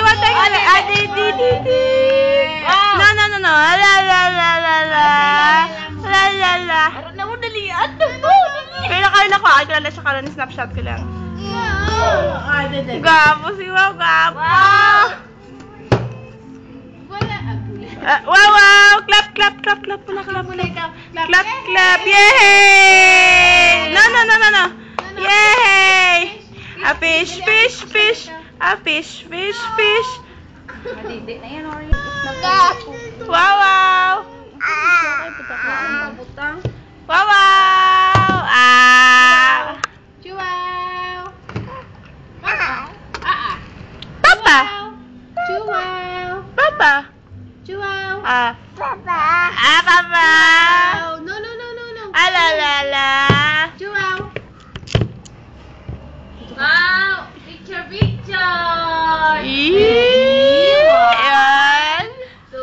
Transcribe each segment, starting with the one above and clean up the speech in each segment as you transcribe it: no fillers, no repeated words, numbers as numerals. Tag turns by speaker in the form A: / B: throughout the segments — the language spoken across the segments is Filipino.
A: one take. No. La.
B: Aron na mo dalian.
A: Kaya kayo na ko. Ay, kilala siya karon. Snapshot ko lang. Gapo si Wow. Gapo. Wow. Clap. Clap. Yay! No. Yay! A fish. A fish.
B: Madidik na yan, Ori.
A: Wow. Wow.
B: Chuaw.
A: Papa.
B: Chuaw.
A: Papa.
B: No.
A: La.
B: Chuaw. Wow! Picture!
A: Ayan.
B: 2.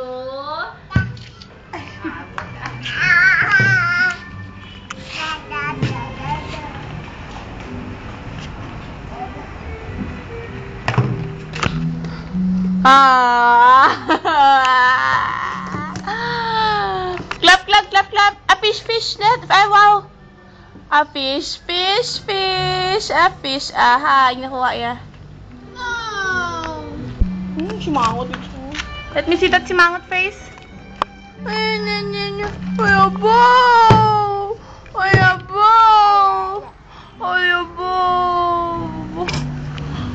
A: Clap. A fish. Ay, wow. A fish. A fish. Aha, nakuha ya. Simangot ito. Let me see that simangot face. Ay, Ayaw.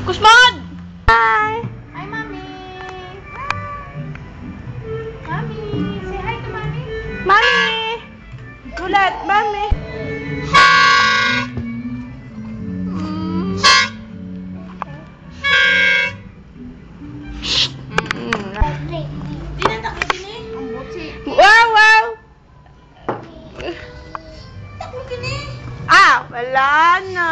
A: Kusmod! Hi!
B: Hi, Mommy! Say hi to Mommy!
A: Mommy! Gulat, Mommy! Wow! Wala na.